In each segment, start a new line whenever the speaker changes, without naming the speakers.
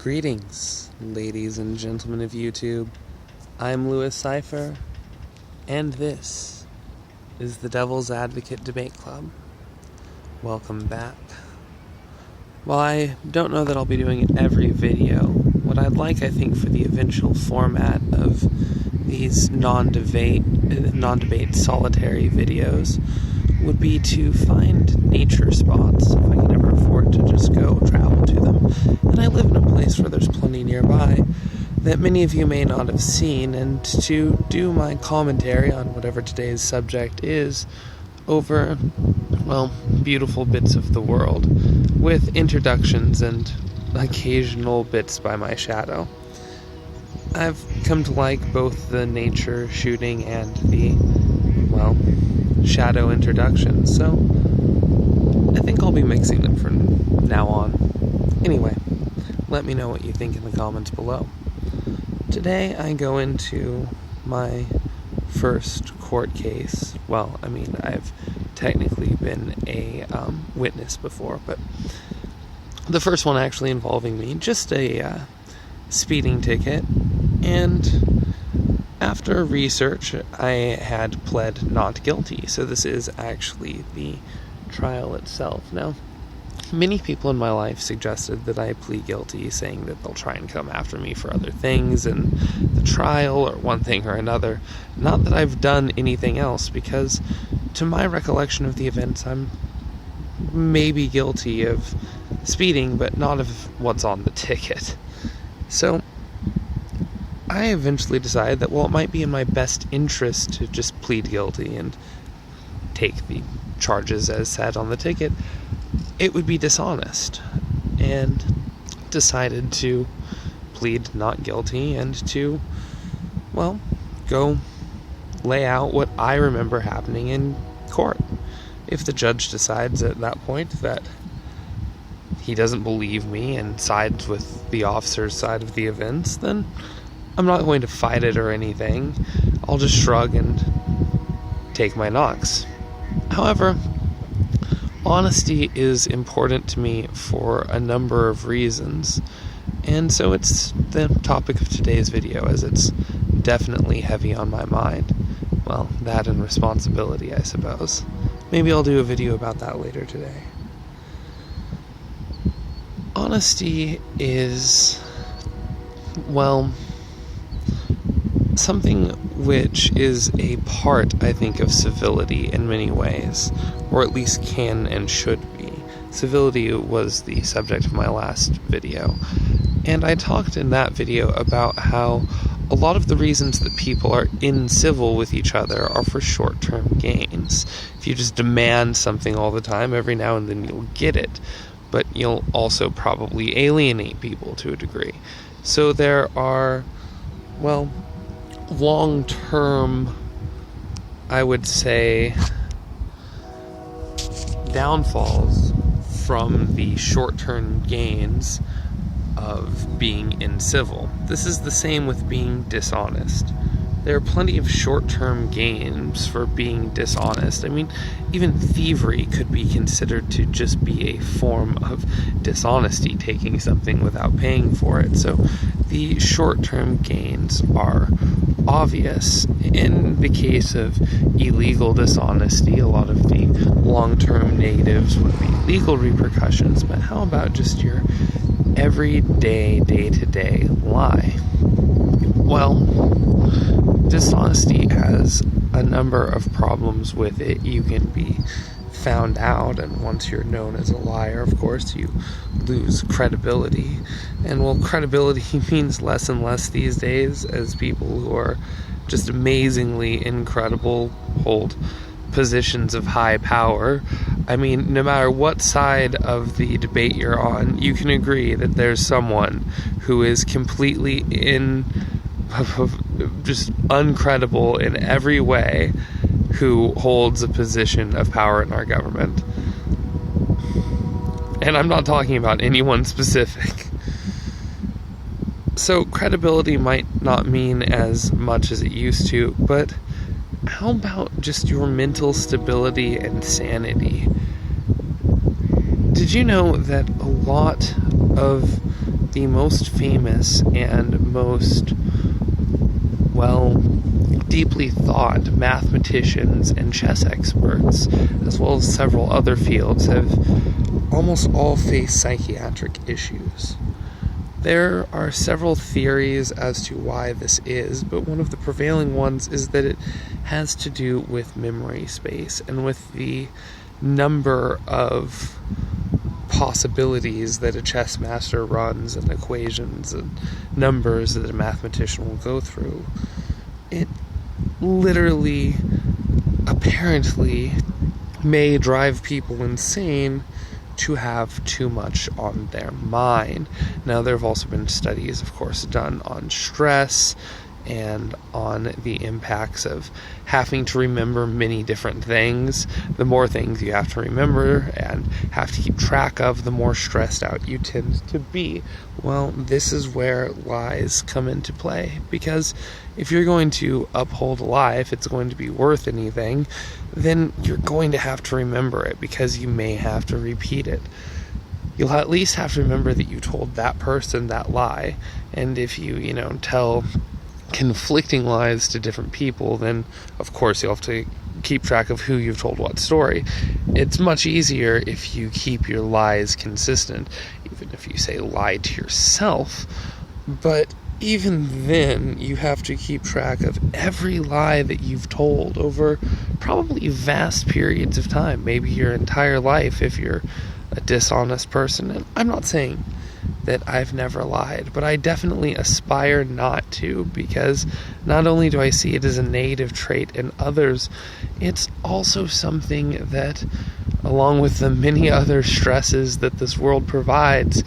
Greetings, ladies and gentlemen of YouTube. I'm Cipher, and this is the Devil's Advocate Debate Club. Welcome back. While I don't know that I'll be doing every video, what I'd like, I think, for the eventual format of these non-debate solitary videos would be to find nature spots, if I can ever afford to just go travel to them. And I live in a place where there's plenty nearby that many of you may not have seen, and to do my commentary on whatever today's subject is over, well, beautiful bits of the world, with introductions and occasional bits by my shadow. I've come to like both the nature shooting and the, well, shadow introductions, so I think I'll be mixing them from now on. Anyway, let me know what you think in the comments below. Today I go into my first court case. Well, I mean, I've technically been a witness before, but the first one actually involving me, just a speeding ticket, and after research, I had pled not guilty, so this is actually the trial itself. Now, many people in my life suggested that I plead guilty, saying that they'll try and come after me for other things in the trial, or one thing or another. Not that I've done anything else, because to my recollection of the events, I'm maybe guilty of speeding, but not of what's on the ticket. So I eventually decided that, well, it might be in my best interest to just plead guilty and take the charges as said on the ticket. It would be dishonest, and decided to plead not guilty and to, well, go lay out what I remember happening in court. If the judge decides at that point that he doesn't believe me and sides with the officer's side of the events, then I'm not going to fight it or anything. I'll just shrug and take my knocks. However, honesty is important to me for a number of reasons, and so it's the topic of today's video, as it's definitely heavy on my mind. Well, that and responsibility, I suppose. Maybe I'll do a video about that later today. Honesty is, well, something which is a part, I think, of civility in many ways, or at least can and should be. Civility was the subject of my last video, and I talked in that video about how a lot of the reasons that people are incivil with each other are for short-term gains. If you just demand something all the time, every now and then you'll get it, but you'll also probably alienate people to a degree. So there are, well, long-term, I would say, downfalls from the short-term gains of being incivil. This is the same with being dishonest. There are plenty of short-term gains for being dishonest. I mean, even thievery could be considered to just be a form of dishonesty, taking something without paying for it. So the short-term gains are obvious. In the case of illegal dishonesty, a lot of the long-term negatives would be legal repercussions, but how about just your everyday, day-to-day lie? Well, dishonesty has a number of problems with it. You can be found out, and once you're known as a liar, of course, you lose credibility. And, well, credibility means less and less these days, as people who are just amazingly incredible hold positions of high power. I mean, no matter what side of the debate you're on, you can agree that there's someone who is completely just uncredible in every way, who holds a position of power in our government. And I'm not talking about anyone specific. So credibility might not mean as much as it used to, but how about just your mental stability and sanity? Did you know that a lot of the most famous and most, well, deeply thought mathematicians and chess experts, as well as several other fields, have almost all faced psychiatric issues. There are several theories as to why this is, but one of the prevailing ones is that it has to do with memory space and with the number of possibilities that a chess master runs and equations and numbers that a mathematician will go through. It literally, apparently, may drive people insane to have too much on their mind. Now, there have also been studies, of course, done on stress and on the impacts of having to remember many different things. The more things you have to remember and have to keep track of, the more stressed out you tend to be. Well, this is where lies come into play, because if you're going to uphold a lie, if it's going to be worth anything, then you're going to have to remember it, because you may have to repeat it. You'll at least have to remember that you told that person that lie, and if you tell conflicting lies to different people, then of course you'll have to keep track of who you've told what story. It's much easier if you keep your lies consistent, even if you say lie to yourself, but even then you have to keep track of every lie that you've told over probably vast periods of time, maybe your entire life if you're a dishonest person. And I'm not saying that I've never lied, but I definitely aspire not to, because not only do I see it as a negative trait in others, it's also something that, along with the many other stresses that this world provides,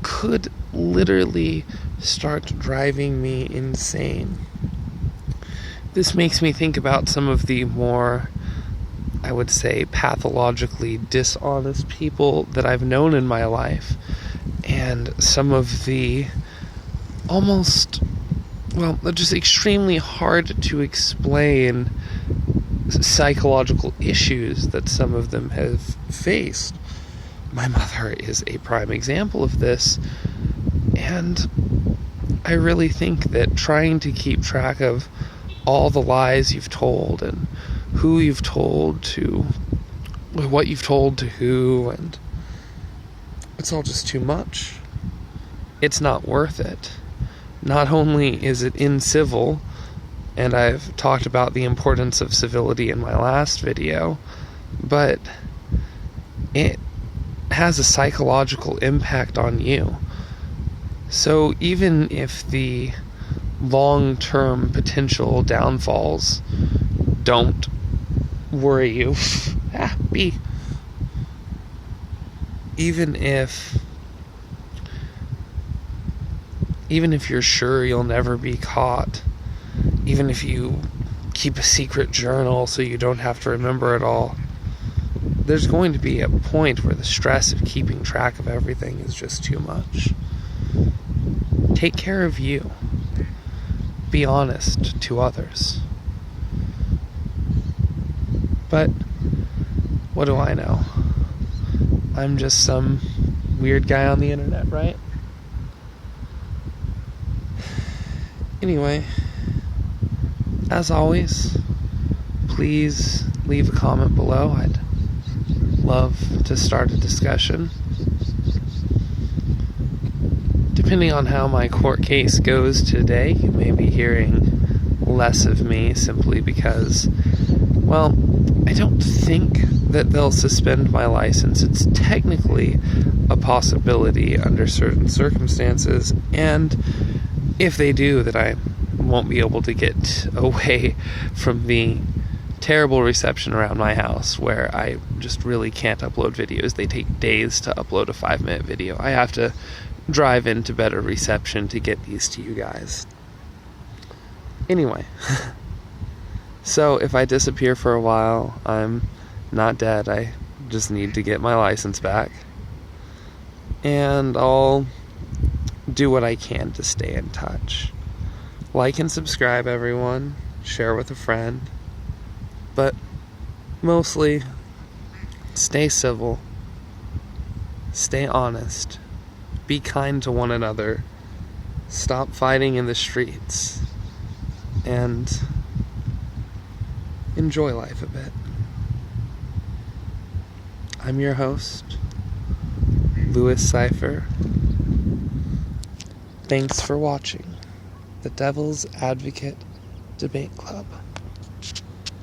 could literally start driving me insane. This makes me think about some of the more, I would say, pathologically dishonest people that I've known in my life, and some of the almost, well, just extremely hard to explain psychological issues that some of them have faced. My mother is a prime example of this, and I really think that trying to keep track of all the lies you've told and who you've told to, what you've told to who, and it's all just too much. It's not worth it. Not only is it incivil, and I've talked about the importance of civility in my last video, but it has a psychological impact on you. So even if the long-term potential downfalls don't worry you, even if you're sure you'll never be caught, even if you keep a secret journal so you don't have to remember it all, there's going to be a point where the stress of keeping track of everything is just too much. Take care of you. Be honest to others. But what do I know? I'm just some weird guy on the internet, right? Anyway, as always, please leave a comment below. I'd love to start a discussion. Depending on how my court case goes today, you may be hearing less of me simply because, well, I don't think that they'll suspend my license. It's technically a possibility under certain circumstances, and if they do, that I won't be able to get away from the terrible reception around my house where I just really can't upload videos. They take days to upload a 5-minute video. I have to drive into better reception to get these to you guys. Anyway, so if I disappear for a while, I'm not dead. I just need to get my license back. And I'll do what I can to stay in touch. Like and subscribe, everyone. Share with a friend. But mostly, stay civil. Stay honest. be kind to one another, stop fighting in the streets, and enjoy life a bit. I'm your host, Cipher. Thanks for watching the Devil's Advocate Debate Club.